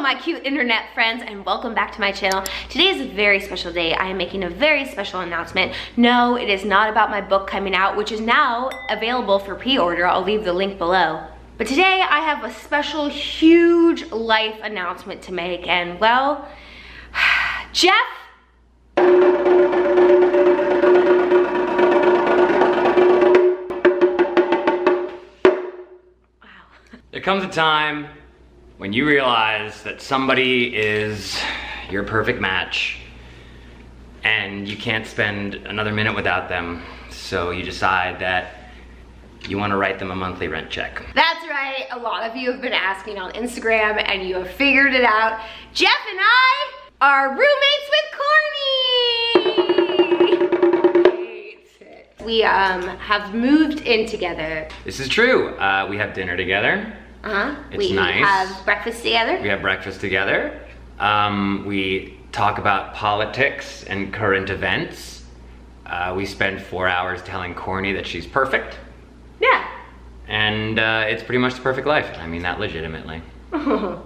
my cute internet friends, and welcome back to my channel. Today is a very special day. I am making a very special announcement. No, it is not about my book coming out, which is now available for pre-order. I'll leave the link below. But today I have a special, huge life announcement to make, and well, Jeff, there comes a time when you realize that somebody is your perfect match and you can't spend another minute without them, so you decide that you want to write them a monthly rent check. That's right. A lot of you have been asking on Instagram and you have figured it out. Jeff and I are roommates with Corny. We have moved in together. This is true. We have dinner together. It's nice. We have breakfast together. We have breakfast together. We talk about politics and current events. We spend 4 hours telling Corny that she's perfect. Yeah. And it's pretty much the perfect life. I mean that legitimately. We're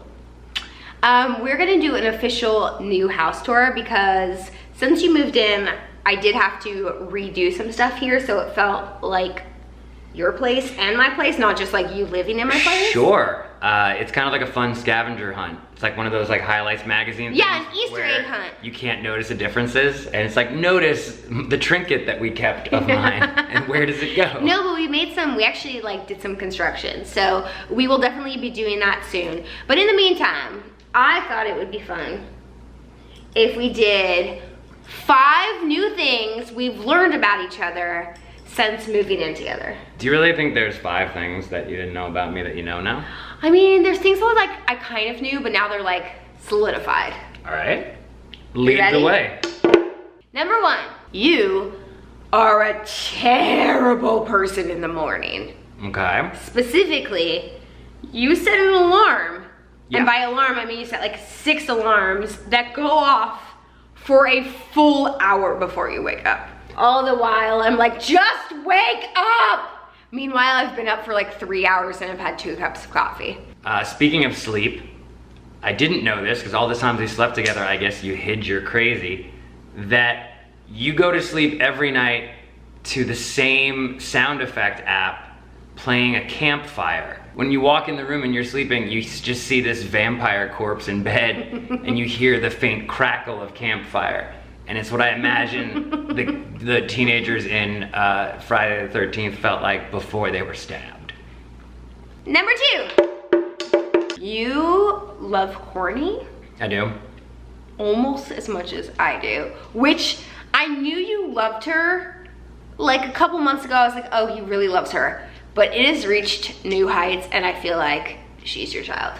gonna do an official new house tour because since you moved in, I did have to redo some stuff here, so it felt like your place and my place, not just like you living in my place. Sure. It's kind of like a fun scavenger hunt. It's like one of those like highlights magazine things. Yeah, an Easter egg hunt. You can't notice the differences, and it's like, notice the trinket that we kept of mine, and where does it go? No, but we actually like did some construction, so we will definitely be doing that soon. But in the meantime, I thought it would be fun if we did 5 new things we've learned about each other since moving in together. Do you really think there's 5 things that you didn't know about me that you know now? I mean, there's things that I kind of knew, but now they're like solidified. All right, lead the way. Number 1, you are a terrible person in the morning. Okay. Specifically, you set an alarm. Yeah. And by alarm, I mean you set like 6 alarms that go off for a full hour before you wake up. All the while, I'm like, just wake up! Meanwhile, I've been up for like 3 hours and I've had 2 cups of coffee. Speaking of sleep, I didn't know this because all the times we slept together, I guess you hid your crazy, that you go to sleep every night to the same sound effect app playing a campfire. When you walk in the room and you're sleeping, you just see this vampire corpse in bed and you hear the faint crackle of campfire. And it's what I imagine the teenagers in Friday the 13th felt like before they were stabbed. Number 2, you love Corny I do. almost as much as I do, which I knew you loved her. Like a couple months ago, I was like, oh, he really loves her. But it has reached new heights and I feel like she's your child.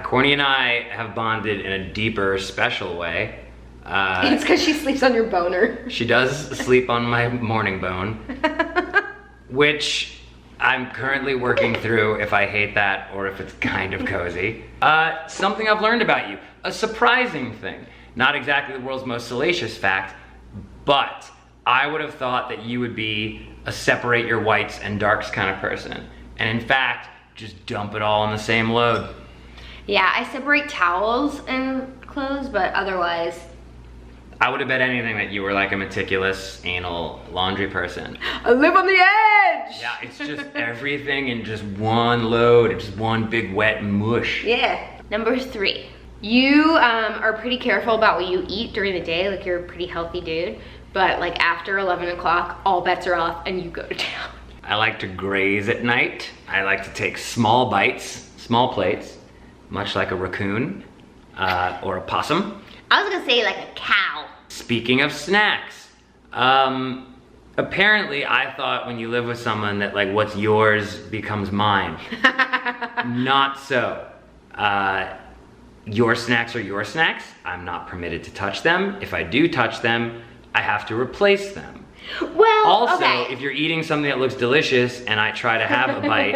Corny and I have bonded in a deeper, special way. It's because she sleeps on your boner. She does sleep on my morning bone, which I'm currently working through if I hate that or if it's kind of cozy. Something I've learned about you, a surprising thing. Not exactly the world's most salacious fact, but I would have thought that you would be a separate your whites and darks kind of person. And in fact, just dump it all on the same load. Yeah, I separate towels and clothes, but otherwise, I would have bet anything that you were like a meticulous, anal laundry person. I live on the edge! Yeah, it's just everything in just one load. It's just one big wet mush. Yeah. Number 3, you are pretty careful about what you eat during the day. Like, you're a pretty healthy dude. But like after 11 o'clock, all bets are off and you go to town. I like to graze at night. I like to take small bites, small plates, much like a raccoon or a possum. I was gonna say like a cow. Speaking of snacks, apparently I thought when you live with someone that like what's yours becomes mine. Not so. Your snacks are your snacks. I'm not permitted to touch them. If I do touch them, I have to replace them. Well, also, okay. If you're eating something that looks delicious and I try to have a bite,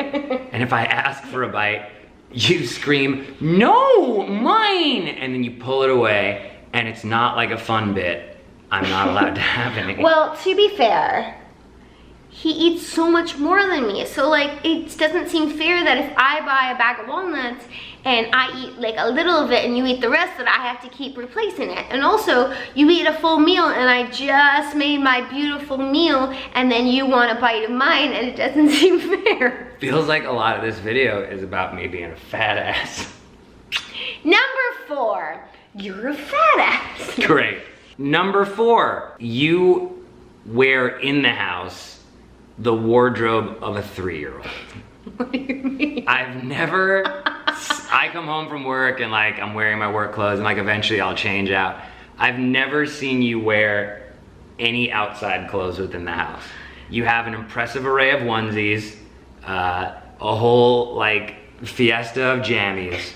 and if I ask for a bite, you scream, no, mine, and then you pull it away, and it's not like a fun bit. I'm not allowed to have any. Well, to be fair, he eats so much more than me. So like, it doesn't seem fair that if I buy a bag of walnuts and I eat like a little of it and you eat the rest, that I have to keep replacing it. And also, you eat a full meal and I just made my beautiful meal and then you want a bite of mine, and it doesn't seem fair. Feels like a lot of this video is about me being a fat ass. Number 4, you're a fat ass. Great. Number 4, you wear in the house the wardrobe of a 3-year-old. What do you mean? I've never, I come home from work and like I'm wearing my work clothes and like eventually I'll change out. I've never seen you wear any outside clothes within the house. You have an impressive array of onesies, a whole like fiesta of jammies.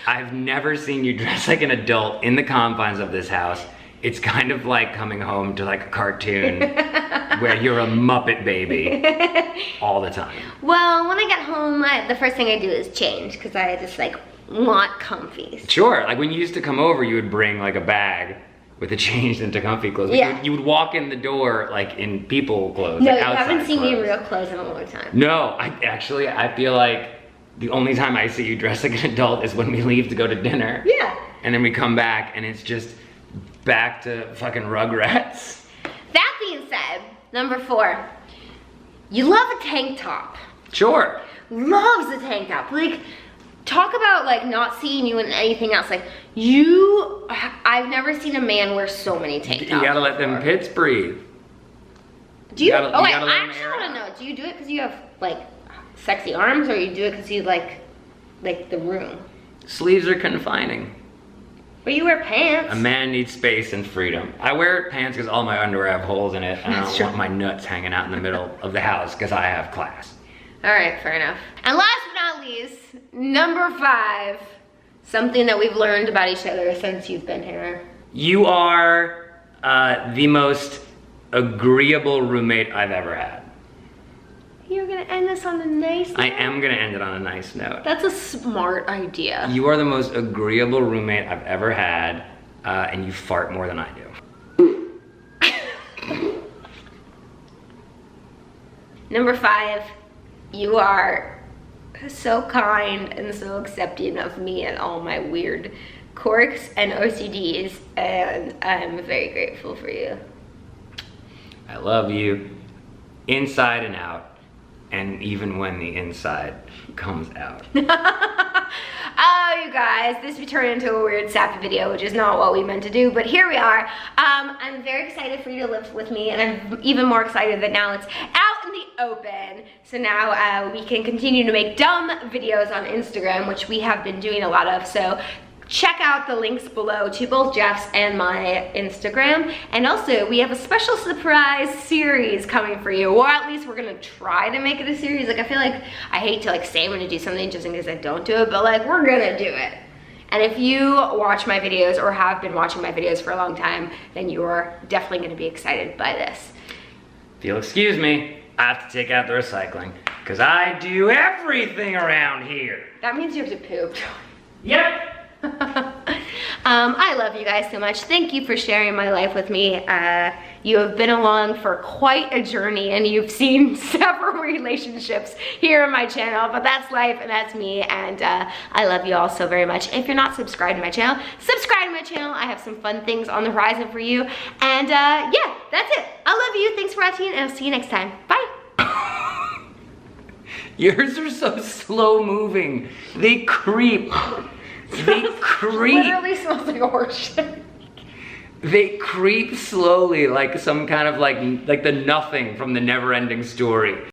I've never seen you dress like an adult in the confines of this house. It's kind of like coming home to like a cartoon where you're a Muppet baby all the time. Well, when I get home, the first thing I do is change, because I just like want comfies. Sure, like when you used to come over, you would bring like a bag with a changed into comfy clothes. Like, yeah. you would walk in the door like in people clothes. No, like you haven't outside seen me in clothes. real clothes in a long time. No, I feel like the only time I see you dressed like an adult is when we leave to go to dinner. Yeah. And then we come back and it's just back to fucking Rugrats. That being said, number 4, you love a tank top. Sure. Loves a tank top. Like, talk about like not seeing you in anything else. Like I've never seen a man wear so many tank tops. You gotta let them pits breathe. Do you? gotta- Oh you wait, gotta I let 'em actually air want out. to know. Do you do it because you have like sexy arms, or you do it because you like the room? Sleeves are confining. But you wear pants. A man needs space and freedom. I wear pants because all my underwear have holes in it, and I That's don't true. want my nuts hanging out in the middle of the house because I have class. All right, fair enough. And last but not least, number 5, something that we've learned about each other since you've been here. You are the most agreeable roommate I've ever had. You're gonna end this on a nice note? I am gonna end it on a nice note. That's a smart idea. You are the most agreeable roommate I've ever had, and you fart more than I do. Number 5, you are so kind and so accepting of me and all my weird quirks and OCDs, and I'm very grateful for you. I love you, inside and out, and even when the inside comes out. Oh, you guys, this turned into a weird sappy video, which is not what we meant to do, but here we are. I'm very excited for you to live with me, and I'm even more excited that now it's out in the open. So now we can continue to make dumb videos on Instagram, which we have been doing a lot of. So check out the links below to both Jeff's and my Instagram. And also, we have a special surprise series coming for you, or at least we're gonna try to make it a series. Like, I feel like I hate to like say I'm gonna do something just in case I don't do it, but like, we're gonna do it. And if you watch my videos or have been watching my videos for a long time, then you're definitely gonna be excited by this. If you'll excuse me, I have to take out the recycling, because I do everything around here. That means you have to poop. Yep. I love you guys so much. Thank you for sharing my life with me. You have been along for quite a journey, and you've seen several relationships here on my channel, but that's life and that's me, and I love you all so very much. If you're not subscribed to my channel, subscribe to my channel. I have some fun things on the horizon for you, and yeah, that's it. I love you. Thanks for watching, and I'll see you next time. Bye. Yours are so slow moving. They creep. They creep. Literally smells like a horse shit. They creep slowly like some kind of like the nothing from the Never Ending Story.